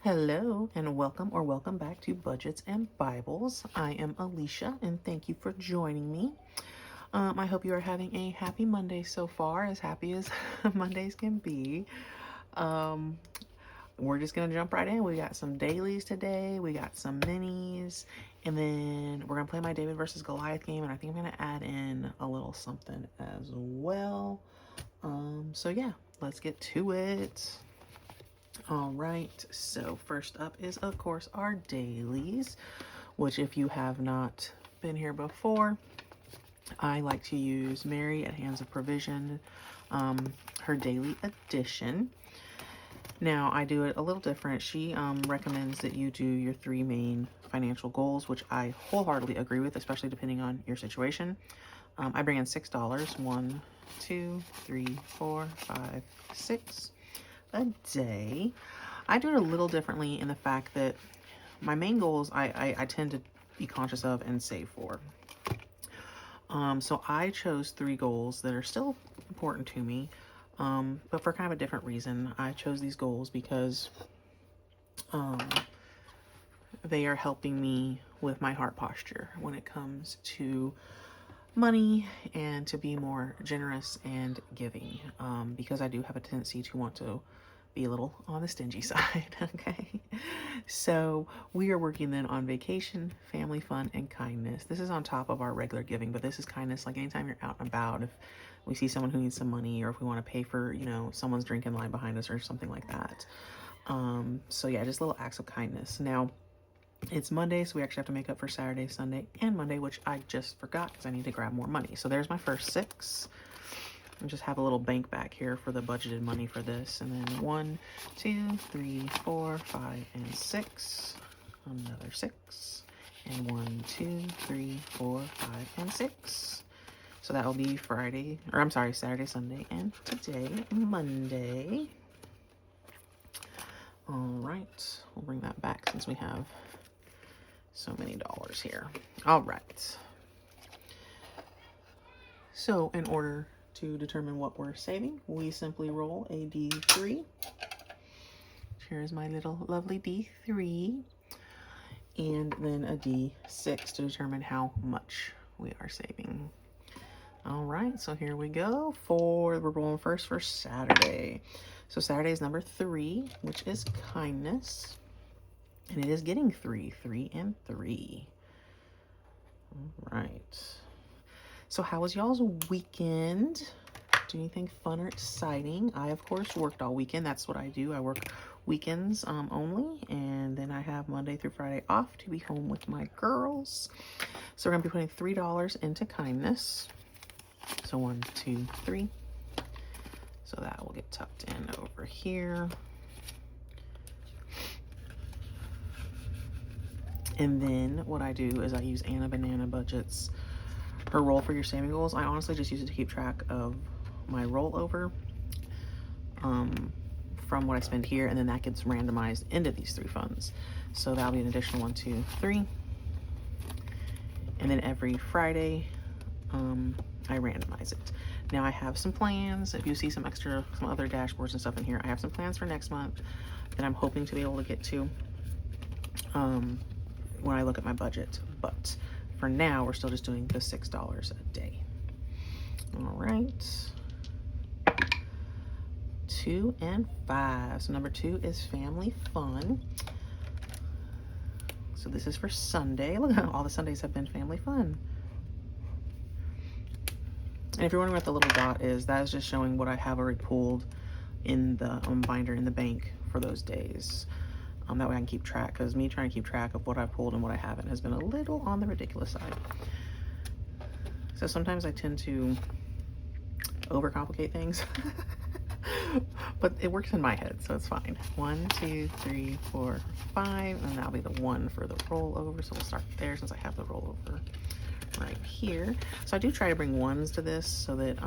Hello and welcome or welcome back to Budgets and Bibles. I am Alycia and thank you for joining me. I hope you are having a happy Monday so far, as happy as Mondays can be. Um, we're just gonna jump right in. We got some dailies today, we got some minis, and then we're gonna play my David versus Goliath game, and I think I'm gonna add in a little something as well. So yeah, let's get to it. All right, so first up is, of course, our dailies, which if you have not been here before, I like to use Mary at Hands of Provision, her daily edition. Now, I do it a little different. She recommends that you do your three main financial goals, which I wholeheartedly agree with, especially depending on your situation. I bring in $6, 1, 2, 3, 4, 5, 6 a day. I do it a little differently in the fact that my main goals I tend to be conscious of and save for. So I chose three goals that are still important to me, but for kind of a different reason. I chose these goals because they are helping me with my heart posture when it comes to money and to be more generous and giving, because I do have a tendency to want to be a little on the stingy side. Okay, so we are working then on vacation, family fun, and kindness. This is on top of our regular giving, but this is kindness. Like anytime you're out and about, if we see someone who needs some money, or if we want to pay for, someone's drink in line behind us or something like that. So yeah, just little acts of kindness. Now, it's Monday, so we actually have to make up for Saturday, Sunday, and Monday, which I just forgot because I need to grab more money. So there's my first six. I just have a little bank back here for the budgeted money for this. And then 1, 2, 3, 4, 5, and 6. Another 6. And 1, 2, 3, 4, 5, and 6. So that will be Saturday, Sunday, and today, Monday. All right, we'll bring that back since we have so many dollars here. All right. So in order to determine what we're saving, we simply roll a D3. Here's my little lovely D3. And then a D6 to determine how much we are saving. All right, so here we go. We're rolling first for Saturday. So Saturday is number 3, which is kindness. And it is getting 3, 3, and 3. All right. So how was y'all's weekend? Do anything fun or exciting? I, of course, worked all weekend. That's what I do. I work weekends only. And then I have Monday through Friday off to be home with my girls. So we're going to be putting $3 into kindness. So 1, 2, 3. So that will get tucked in over here. And then what I do is I use Anna Banana Budget's her roll for your saving goals. I honestly just use it to keep track of my rollover from what I spend here, and then that gets randomized into these 3 funds. So that'll be an additional 1, 2, 3. And then every Friday, I randomize it. Now I have some plans. If you see some other dashboards and stuff in here, I have some plans for next month that I'm hoping to be able to get to when I look at my budget. But for now, we're still just doing the $6 a day. All right. 2 and 5. So number 2 is family fun. So this is for Sunday. Look how all the Sundays have been family fun. And if you're wondering what the little dot is, that is just showing what I have already pulled in the binder in the bank for those days. That way I can keep track, because me trying to keep track of what I've pulled and what I haven't has been a little on the ridiculous side. So sometimes I tend to overcomplicate things, but it works in my head, so it's fine. 1, 2, 3, 4, 5, and that'll be the 1 for the rollover. So we'll start there since I have the rollover right here. So I do try to bring 1s to this so that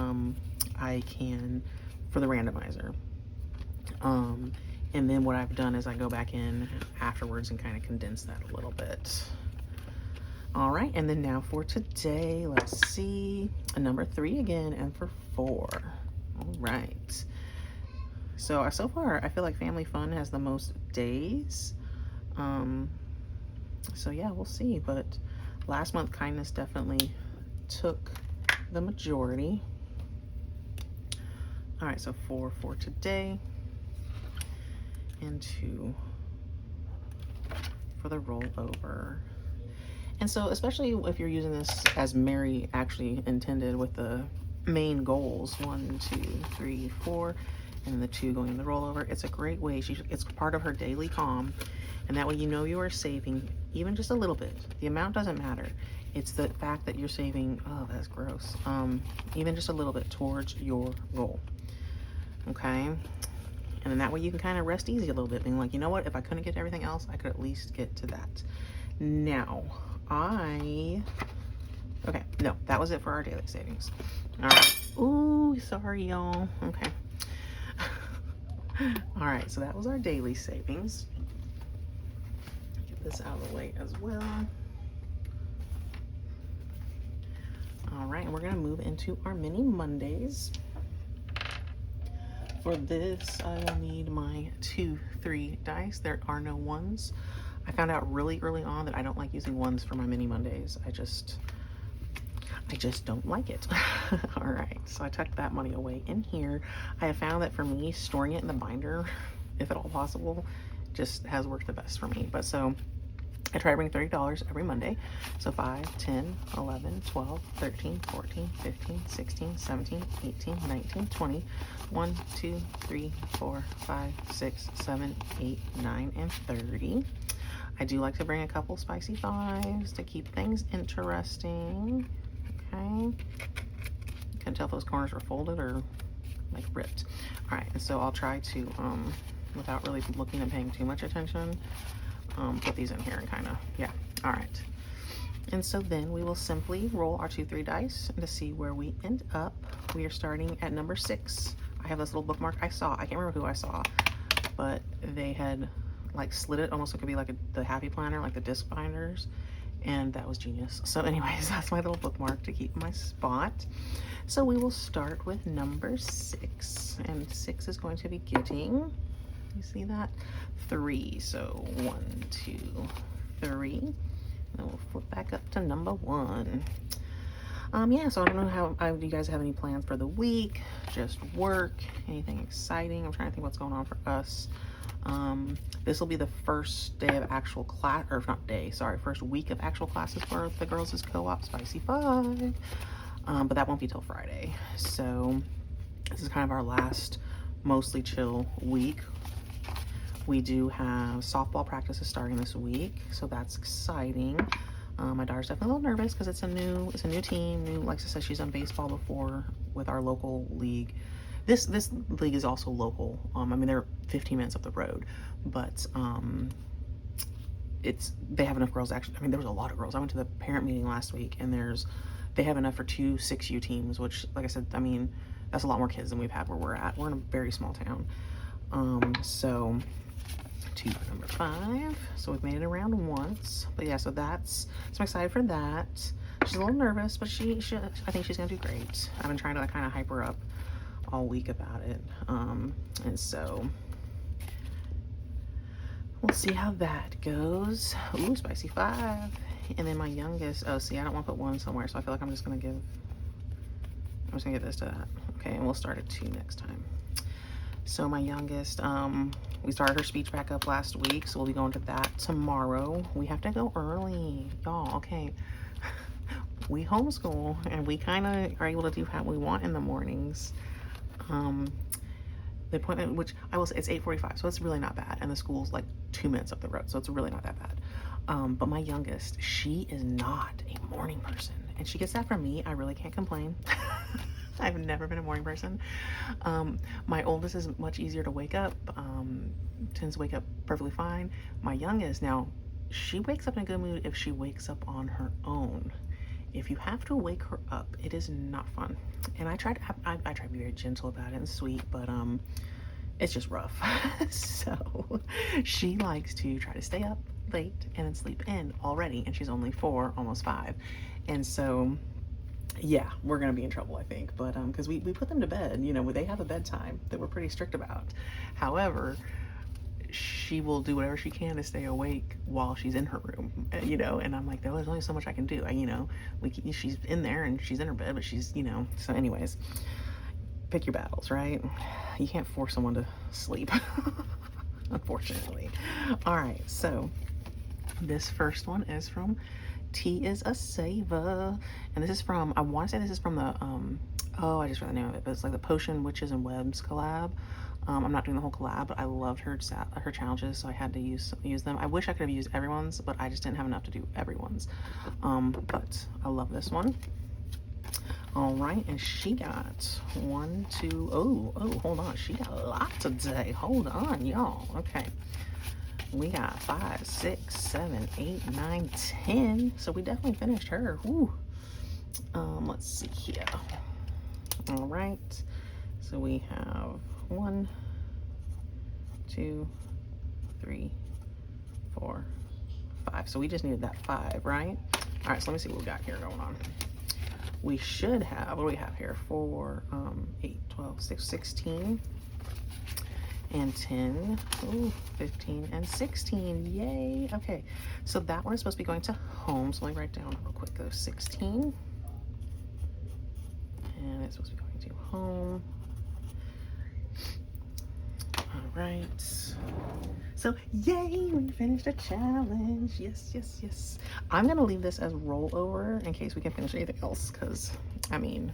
I can, for the randomizer. And then what I've done is I go back in afterwards and kind of condense that a little bit. All right, and then now for today, let's see. A number 3 again, and for 4. All right. So far, I feel like Family Fun has the most days. So yeah, we'll see. But last month, Kindness definitely took the majority. All right, so 4 for today, and 2 for the rollover. And so, especially if you're using this as Mary actually intended, with the main goals 1, 2, 3, 4, and the 2 going in the rollover, it's a great way. It's part of her daily calm, and that way you know you are saving even just a little bit. The amount doesn't matter. It's the fact that you're saving. Oh, that's gross. Even just a little bit towards your goal. Okay. And then that way you can kind of rest easy a little bit, being like, you know what? If I couldn't get to everything else, I could at least get to that. Now, okay, no, that was it for our daily savings. All right. Ooh, sorry, y'all. Okay. All right, so that was our daily savings. Get this out of the way as well. All right, and we're gonna move into our mini Mondays. For this, I will need my 2, 3 dice. There are no ones. I found out really early on that I don't like using ones for my mini Mondays. I just don't like it. All right, so I tucked that money away in here. I have found that for me, storing it in the binder, if at all possible, just has worked the best for me. But so I try to bring $30 every Monday. So 5, 10, 11, 12, 13, 14, 15, 16, 17, 18, 19, 20, 1, 2, 3, 4, 5, 6, 7, 8, 9, and 30. I do like to bring a couple spicy 5s to keep things interesting. Okay. Couldn't tell if those corners were folded or like ripped. All right, and so I'll try to, without really looking and paying too much attention, put these in here and kind of, yeah. All right. And so then we will simply roll our 2, 3 dice to see where we end up. We are starting at number 6. I have this little bookmark I saw. I can't remember who I saw, but they had like slid it almost like it could be like the Happy Planner, like the disc binders. And that was genius. So anyways, that's my little bookmark to keep my spot. So we will start with number 6. And 6 is going to be getting, you see that? 3. So 1, 2, 3. And then we'll flip back up to number 1. Yeah, so I don't know do you guys have any plans for the week? Just work? Anything exciting? I'm trying to think what's going on for us. This will be the first day of actual class, or not day, sorry, first week of actual classes for the girls' co-op Spicy 5. But that won't be till Friday. So this is kind of our last mostly chill week. We do have softball practices starting this week, so that's exciting. My daughter's definitely a little nervous because it's a new team. Like I said, she's done baseball before with our local league. This league is also local. I mean, they're 15 minutes up the road, but they have enough girls. Actually, I mean, there was a lot of girls. I went to the parent meeting last week, and they have enough for 2 6U teams, which, like I said, I mean, that's a lot more kids than we've had where we're at. We're in a very small town. So 2 for number 5. So we've made it around once. But yeah, so I'm excited for that. She's a little nervous, but I think she's gonna do great. I've been trying to kind of hype her up all week about it. And so we'll see how that goes. Ooh, Spicy 5. And then my youngest, oh, see, I don't want to put 1 somewhere, so I feel like I'm just gonna give this to that. Okay, and we'll start at 2 next time. So my youngest, we started her speech back up last week, so we'll be going to that tomorrow. We have to go early, y'all. Okay. We homeschool, and we kind of are able to do what we want in the mornings. The appointment, which I will say, it's 8:45, so it's really not bad, and the school's like 2 minutes up the road, so it's really not that bad. But my youngest, she is not a morning person, and she gets that from me. I really can't complain. I've never been a morning person. My oldest is much easier to wake up, tends to wake up perfectly fine. My youngest, now, she wakes up in a good mood if she wakes up on her own. If you have to wake her up, it is not fun. And I try to be very gentle about it and sweet, but it's just rough. So she likes to try to stay up late and then sleep in already, and she's only 4, almost 5. And so yeah, we're gonna be in trouble, I think. But because we put them to bed, you know, they have a bedtime that we're pretty strict about. However, she will do whatever she can to stay awake while she's in her room, you know. And I'm like, there's only so much I can do. You know, she's in there and she's in her bed, but she's, you know. So, anyways, pick your battles, right? You can't force someone to sleep, unfortunately. All right, so this first one is from Tea is a Saver, and this is from, I want to say this is from the oh, I just read the name of it, but it's like the Potion Witches and Webs collab. I'm not doing the whole collab, but I loved her challenges, so I had to use them. I wish I could have used everyone's, but I just didn't have enough to do everyone's. But I love this one. All right, and she got 1, 2, oh, hold on. She got a lot today. Hold on, y'all. Okay. We got 5, 6, 7, 8, 9, 10. So we definitely finished her. Woo. Let's see here. All right. So we have 1, 2, 3, 4, 5. So we just needed that 5, right? All right, so let me see what we got here going on. We should have, what do we have here? 4, 8, 12, 6, 16, and 10, ooh, 15, and 16. Yay. Okay, so that one is supposed to be going to home. So let me write down real quick those 16. And it's supposed to be going to home. All right. So, yay, we finished a challenge. Yes, yes, yes. I'm going to leave this as rollover in case we can finish anything else, because, I mean,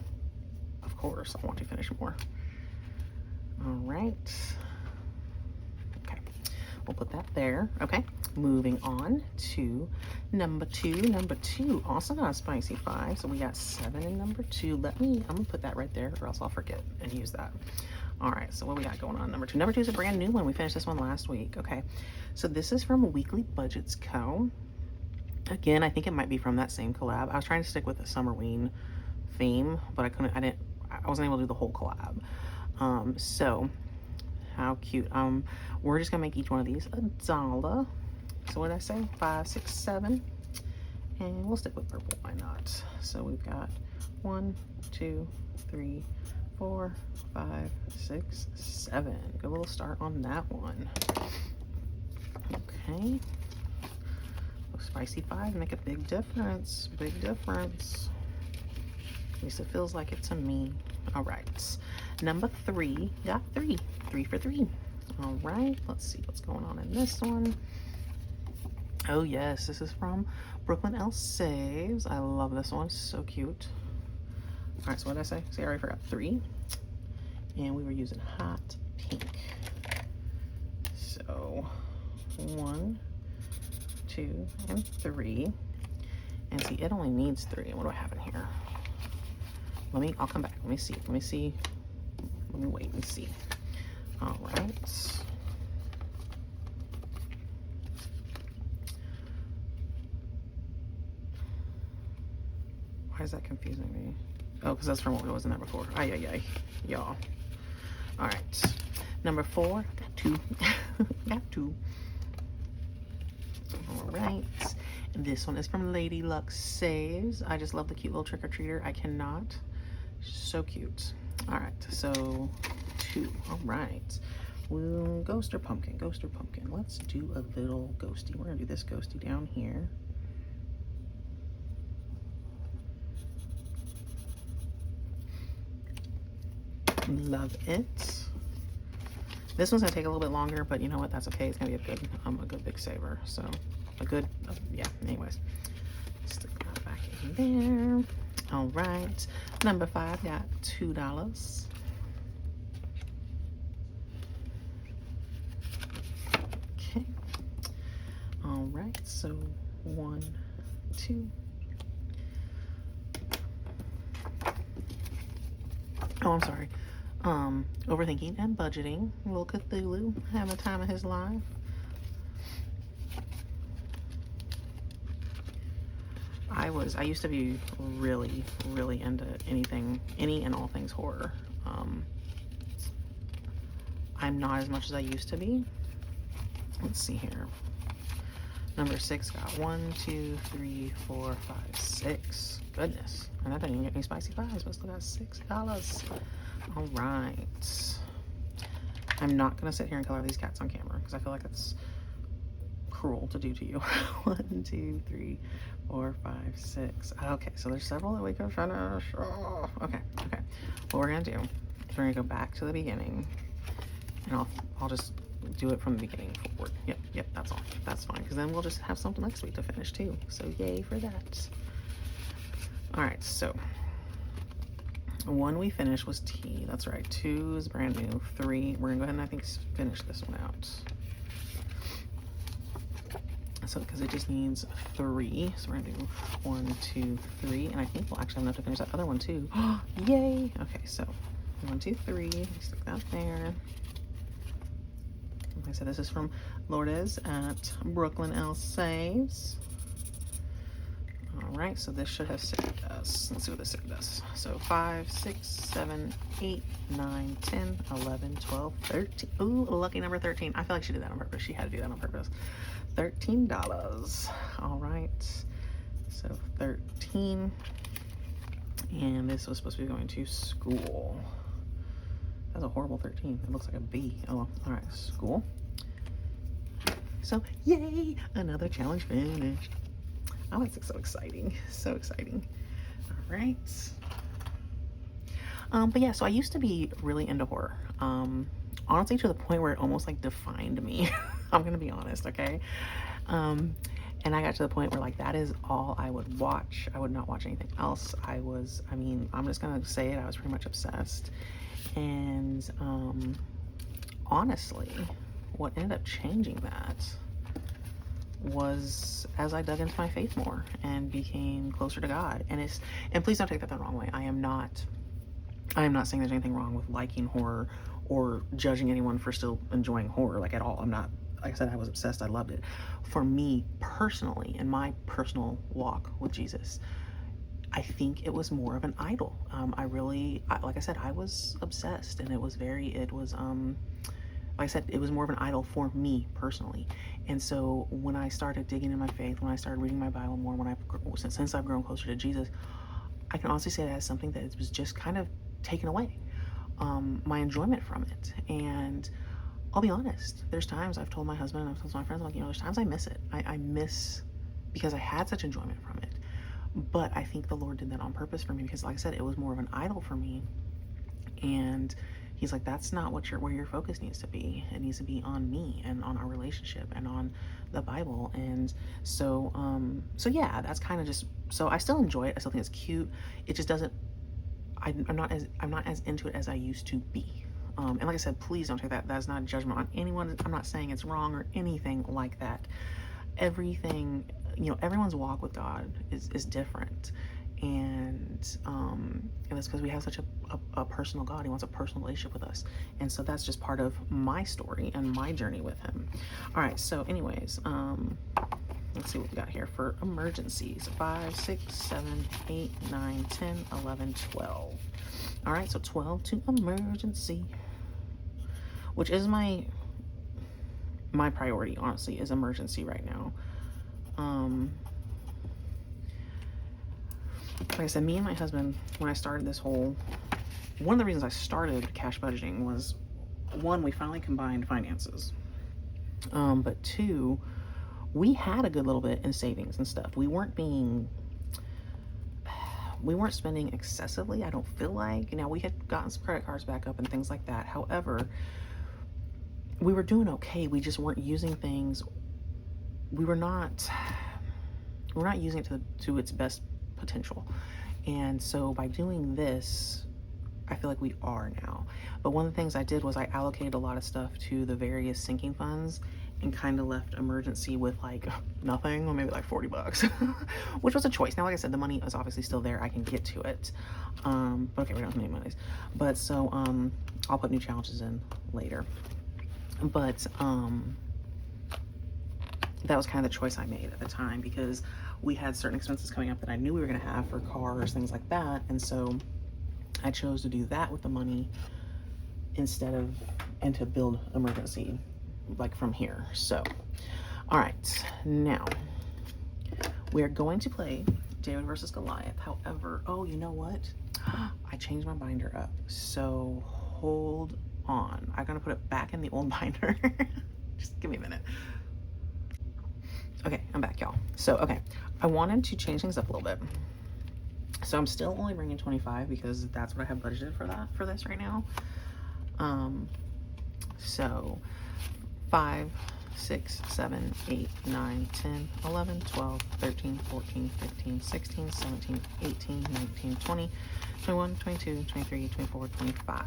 of course, I want to finish more. All right. Okay, we'll put that there. Okay, moving on to number 2. Number 2 also got a spicy 5, so we got 7 in number 2. I'm going to put that right there, or else I'll forget and use that. All right, so what we got going on number 2? Number 2 is a brand new one. We finished this one last week. Okay, so this is from Weekly Budgets Co. Again, I think it might be from that same collab. I was trying to stick with the Summerween theme, but I wasn't able to do the whole collab. So how cute. We're just gonna make each one of these $1. So what did I say? 5, 6, 7, and we'll stick with purple. Why not? So we've got 1, 2, 3, 4, 5, 6, 7. Good little start on that one. Okay. Those spicy 5 make a big difference. Big difference. At least it feels like it to me. All right. Number 3 got 3. 3 for 3. All right. Let's see what's going on in this one. Oh, yes. This is from Brooklyn L. Saves. I love this one. So cute. All right, so what did I say? See, I already forgot 3. And we were using hot pink. So 1, 2, and 3. And see, it only needs 3. What do I have in here? I'll come back. Let me see. Let me wait and see. All right. Why is that confusing me? Oh, because that's from what was in there before. Ay, ay, ay, y'all. All right. Number 4, got 2. Got 2. All right. And this one is from Lady Luck Saves. I just love the cute little trick-or-treater. I cannot. So cute. All right. So 2. All right. Well, ghost or pumpkin? Ghost or pumpkin? Let's do a little ghosty. We're going to do this ghosty down here. Love it. This one's gonna take a little bit longer, but you know what? That's okay. It's gonna be a good big saver. So yeah. Anyways, stick that back in there. All right. Number 5 got $2. Okay. All right. So 1, 2. Oh, I'm sorry. Overthinking and budgeting. Little Cthulhu having the time of his life. I used to be really, really into any and all things horror. I'm not as much as I used to be. Let's see here. Number 6 got 1, 2, 3, 4, 5, 6. Goodness. And that didn't even get me spicy pies, but still got $6. All right. I'm not going to sit here and color these cats on camera because I feel like it's cruel to do to you. 1, 2, 3, 4, 5, 6. Okay, so there's several that we can finish. Oh, okay. What we're going to do is we're going to go back to the beginning. And I'll just do it from the beginning forward. Yep, that's all. That's fine, because then we'll just have something next week to finish too. So yay for that. All right, so 1 we finished was T. That's right. 2 is brand new. 3, we're gonna go ahead and I think finish this one out. So because it just needs 3, so we're gonna do 1, 2, 3, and I think we'll actually have enough to finish that other one too. Yay! Okay, so 1, 2, 3. Stick that there. Like I said, this is from Lourdes at Brooklyn L. Saves. All right, so this should have saved us. Let's see what this saved us. So 5, 6, 7, 8, 9, 10, 11, 12, 13. Ooh, lucky number 13. I feel like she did that on purpose. She had to do that on purpose. $13. All right, so 13. And this was supposed to be going to school. That's a horrible 13. It looks like a B. Oh, well. All right, school. So, yay! Another challenge finished. Oh, it's so exciting. So exciting. All right. But yeah, so I used to be really into horror. Honestly, to the point where it almost like defined me. I'm going to be honest, okay? And I got to the point where like that is all I would watch. I would not watch anything else. I'm just going to say it. I was pretty much obsessed. And honestly, what ended up changing that was as I dug into my faith more and became closer to God. And please don't take that the wrong way. I am not saying there's anything wrong with liking horror or judging anyone for still enjoying horror, like at all. I'm not. Like I said, I was obsessed. I loved it. For me personally, in my personal walk with Jesus, I think it was more of an idol. Like I said, I was obsessed, and it was like I said, it was more of an idol for me personally. And so when I started digging in my faith, when I started reading my Bible more, since I've grown closer to Jesus, I can honestly say that as something that was just kind of taken away, my enjoyment from it. And I'll be honest, there's times I've told my husband and I've told my friends, I'm like, there's times I miss it. I miss, because I had such enjoyment from it. But I think the Lord did that on purpose for me, because like I said, it was more of an idol for me. And he's like, that's not where your focus needs to be. It needs to be on me and on our relationship and on the Bible. And so yeah, that's kind of just, so I still enjoy it. I still think it's cute. It just doesn't, I'm not as into it as I used to be. And like I said, please don't take that. That's not a judgment on anyone. I'm not saying it's wrong or anything like that. Everything, everyone's walk with God is different. And it's because we have such a personal God. He wants a personal relationship with us. And so that's just part of my story and my journey with him. All right, so anyways, let's see what we got here for emergencies. 5, 6, 7, 8, 9, 10, 11, 12. All right, so 12 to emergency, which is my priority, honestly, is emergency right now. Like I said, me and my husband, when I started this one of the reasons I started cash budgeting was, 1, we finally combined finances. But 2, we had a good little bit in savings and stuff. We weren't spending excessively, I don't feel like. We had gotten some credit cards back up and things like that. However, we were doing okay. We just weren't using things. We're not using it to its best potential. And so by doing this, I feel like we are now. But one of the things I did was I allocated a lot of stuff to the various sinking funds and kind of left emergency with like nothing, or maybe like $40, which was a choice. Now, like I said, the money is obviously still there. I can get to it. But okay, we don't have any monies. But so I'll put new challenges in later. But that was kind of the choice I made at the time, because we had certain expenses coming up that I knew we were going to have for cars, things like that. And so I chose to do that with the money and to build emergency like from here. So, All right, now we are going to play David versus Goliath. However, oh, you know what? I changed my binder up. So hold on. I'm gonna put it back in the old binder. Just give me a minute. Okay, I'm back, y'all. So, okay, I wanted to change things up a little bit. So I'm still only bringing 25 because that's what I have budgeted for this right now. So 5, 6, 7, 8, 9, 10, 11, 12, 13, 14, 15, 16, 17, 18, 19, 20, 21, 22, 23, 24, 25.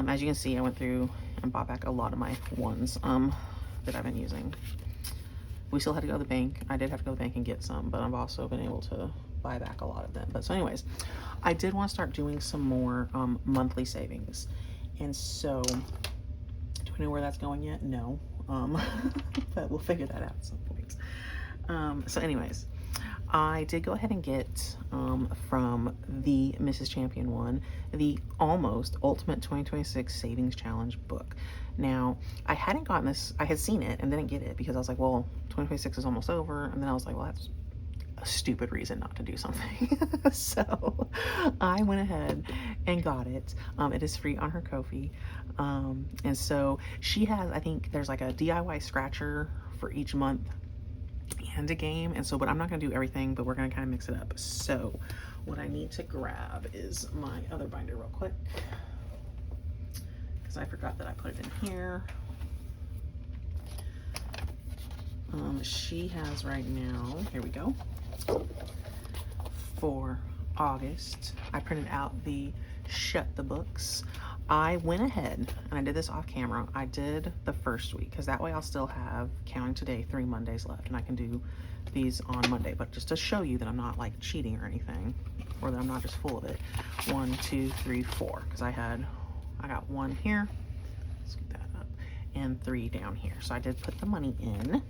As you can see, I went through and bought back a lot of my ones that I've been using. We still had to go to the bank. I did have to go to the bank and get some, but I've also been able to buy back a lot of them. But so anyways, I did want to start doing some more monthly savings. And so, do we know where that's going yet? No. But we'll figure that out at some point. So anyways, I did go ahead and get from the Mrs. Champion one, the Almost Ultimate 2026 Savings Challenge book. Now, I hadn't gotten this, I had seen it and didn't get it because I was like, well, 2026 is almost over. And then I was like, well, that's a stupid reason not to do something. So I went ahead and got it. It is free on her Ko-fi. And so she has, I think there's like a DIY scratcher for each month and a game. And so, but I'm not gonna do everything, but we're gonna kind of mix it up. So what I need to grab is my other binder real quick, because I forgot that I put it in here. She has right now, here we go, for August, I printed out the Shut the Books. I went ahead and I did this off camera. I did the first week because that way I'll still have, counting today, 3 Mondays left, and I can do these on Monday. But just to show you that I'm not like cheating or anything, or that I'm not just full of it. 1, 2, 3, 4, because I got 1 here, scoot that up, and 3 down here. So I did put the money in.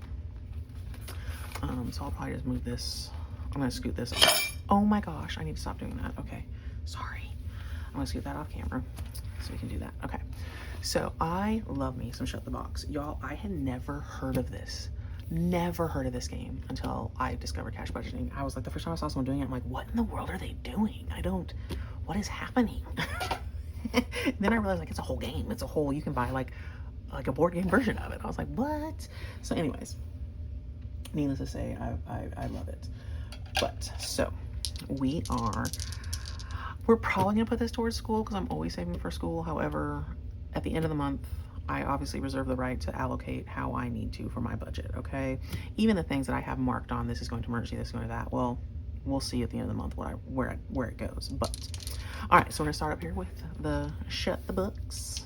So I'll probably just move this. I'm gonna scoot this up. Oh my gosh, I need to stop doing that. Okay, sorry. I'm gonna scoot that off camera so we can do that. Okay, so I love me some Shut the Box. Y'all, I had never heard of this. Never heard of this game until I discovered cash budgeting. I was like, the first time I saw someone doing it, I'm like, what in the world are they doing? What is happening? Then I realized like it's a whole game. It's a whole, you can buy like a board game version of it. I was like, what? So anyways, needless to say, I love it. But so we're probably gonna put this towards school because I'm always saving for school. However, at the end of the month, I obviously reserve the right to allocate how I need to for my budget, okay? Even the things that I have marked on, this is going to emergency, this is going to that, well, we'll see at the end of the month where it goes. But all right, so we're gonna start up here with the Shut the Books.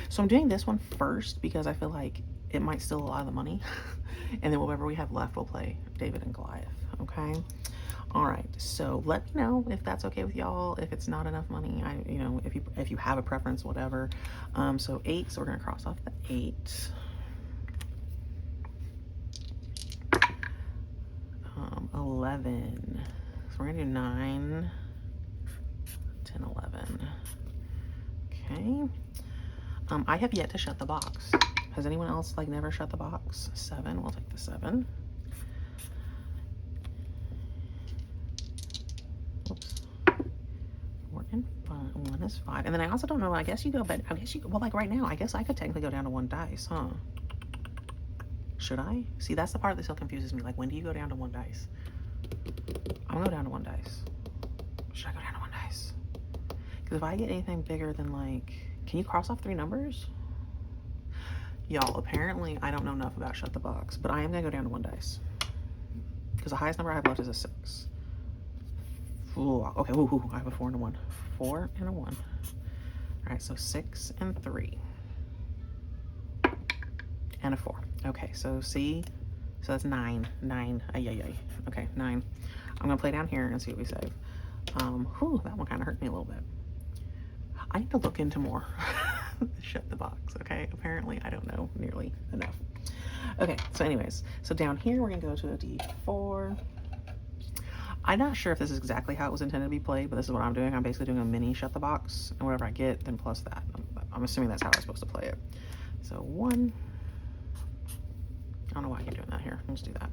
So I'm doing this one first because I feel like it might steal a lot of the money. And then whatever we have left, we'll play David and Goliath, okay? All right, so let me know if that's okay with y'all. If it's not enough money, if you have a preference, whatever. So 8, so we're gonna cross off the 8. 11, so we're gonna do 9, 10, 11. Okay. I have yet to shut the box. Has anyone else like never shut the box? 7, we'll take the 7. Oops. 4 and 5, 1 is 5. And then I also don't know, I guess you go, but I guess you, well, like right now, I guess I could technically go down to 1 dice, huh? Should I? See, that's the part that still confuses me. Like, when do you go down to 1 dice? I'm gonna go down to 1 dice. Should I go down to 1 dice? Because if I get anything bigger than like, can you cross off 3 numbers? Y'all, apparently I don't know enough about Shut the Box, but I am gonna go down to 1 dice. Because the highest number I have left is a 6. Ooh, okay, ooh, I have a 4 and a 1. 4 and a 1. All right, so 6 and 3. And a 4. Okay, so see, so that's 9. 9, okay, 9. I'm gonna play down here and see what we save. Whew, that one kind of hurt me a little bit. I need to look into more. Shut the Box, okay? Apparently I don't know nearly enough. Okay, so anyways, so down here we're gonna go to a D4. I'm not sure if this is exactly how it was intended to be played, but this is what I'm doing. I'm basically doing a mini Shut the Box, and whatever I get, then plus that. I'm assuming that's how I'm supposed to play it. So 1. don't know why I keep doing that here. Let's do that.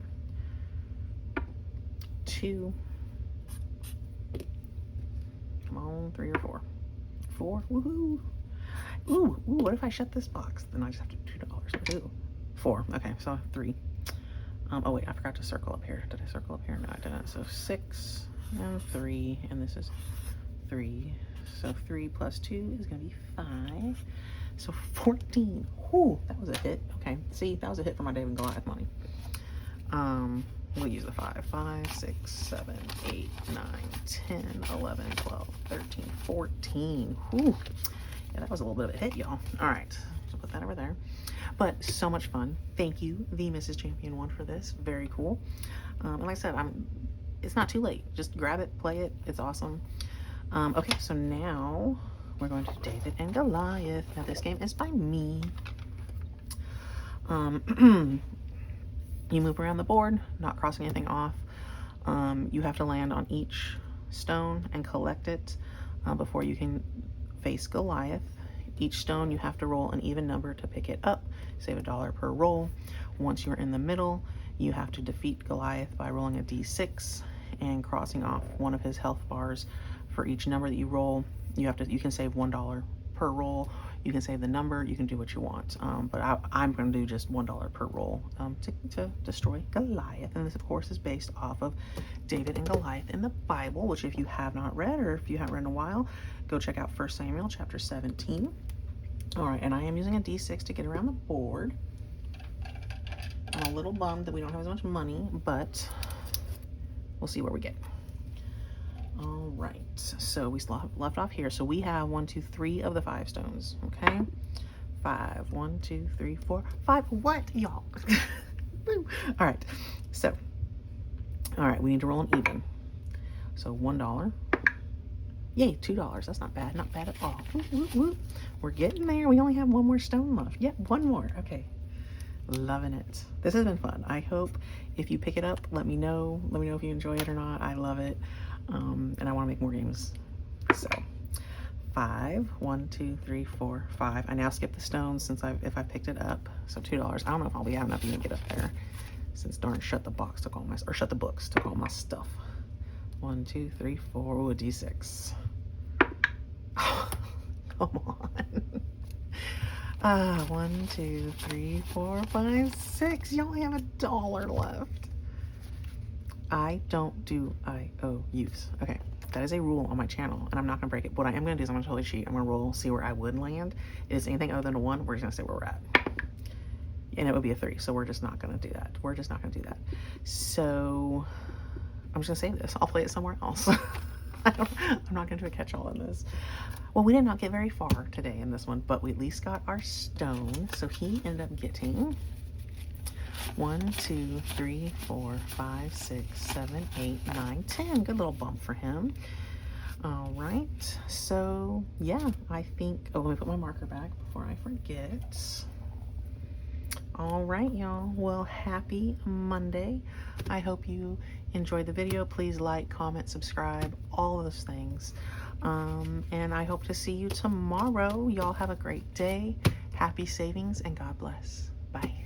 2. Come on, 3 or 4. 4. Woohoo! Ooh, what if I shut this box? Then I just have to do $2. Ooh. 4. Okay, so 3. Oh wait, I forgot to circle up here. Did I circle up here? No, I didn't. So 6 and 3, and this is 3. So 3 plus 2 is gonna be 5. So 14. Whoo, that was a hit. Okay, see, that was a hit for my David and Goliath money. We'll use the 5. 5, 6, 7, 8, 9, 10, 11, 12, 13, 14. Whoo. Yeah, that was a little bit of a hit, y'all. All right, so put that over there. But so much fun. Thank you, the Mrs. Champion one, for this. Very cool. And like I said, it's not too late. Just grab it, play it. It's awesome. Okay, so now we're going to David and Goliath. Now this game is by me. You move around the board, not crossing anything off. You have to land on each stone and collect it before you can face Goliath. Each stone you have to roll an even number to pick it up. Save $1 per roll. Once you're in the middle, you have to defeat Goliath by rolling a d6 and crossing off one of his health bars. For each number that you roll, you can save $1 per roll. You can save the number, you can do what you want. But I'm going to do just $1 per roll to destroy Goliath. And this, of course, is based off of David and Goliath in the Bible, which if you have not read, or if you haven't read in a while, go check out 1 Samuel chapter 17. All right, and I am using a d6 to get around the board. I'm a little bummed that we don't have as much money, but we'll see where we get. All right, so we still have left off here. So we have 1, 2, 3 of the 5 stones, okay? 5, 1, 2, 3, 4, 5. What, y'all? All right, so, all right, we need to roll an even. So $1. Yay, $2. That's not bad at all. Whoop, whoop, whoop. We're getting there. We only have 1 more stone left. Yep, 1 more. Okay. Loving it. This has been fun. I hope if you pick it up, let me know. Let me know if you enjoy it or not. I love it. And I want to make more games. So 5, 1, 2, 3, 4, 5. I now skip the stones since if I picked it up. So $2. I don't know if I'll be having enough to even get up there, since darn shut the books took all my stuff. 1, 2, 3, 4. Ooh, a d6. Oh, come on. 1, 2, 3, 4, 5, 6. You only have $1 left. I don't do IOUs. Okay, that is a rule on my channel, and I'm not gonna break it. What I am gonna do is I'm gonna totally cheat. I'm gonna roll, see where I would land. If it's anything other than a 1, we're just gonna say where we're at. And it would be a 3, so we're just not gonna do that. We're just not gonna do that. So I'm just gonna save this. I'll play it somewhere else. I'm not gonna do a catch-all in this. Well, we did not get very far today in this one, but we at least got our stone. So he ended up getting 1, 2, 3, 4, 5, 6, 7, 8, 9, 10. Good little bump for him. All right. So yeah, I think, oh, let me put my marker back before I forget. All right, y'all. Well, happy Monday. I hope you enjoyed the video. Please like, comment, subscribe, all those things. And I hope to see you tomorrow. Y'all have a great day. Happy savings and God bless. Bye.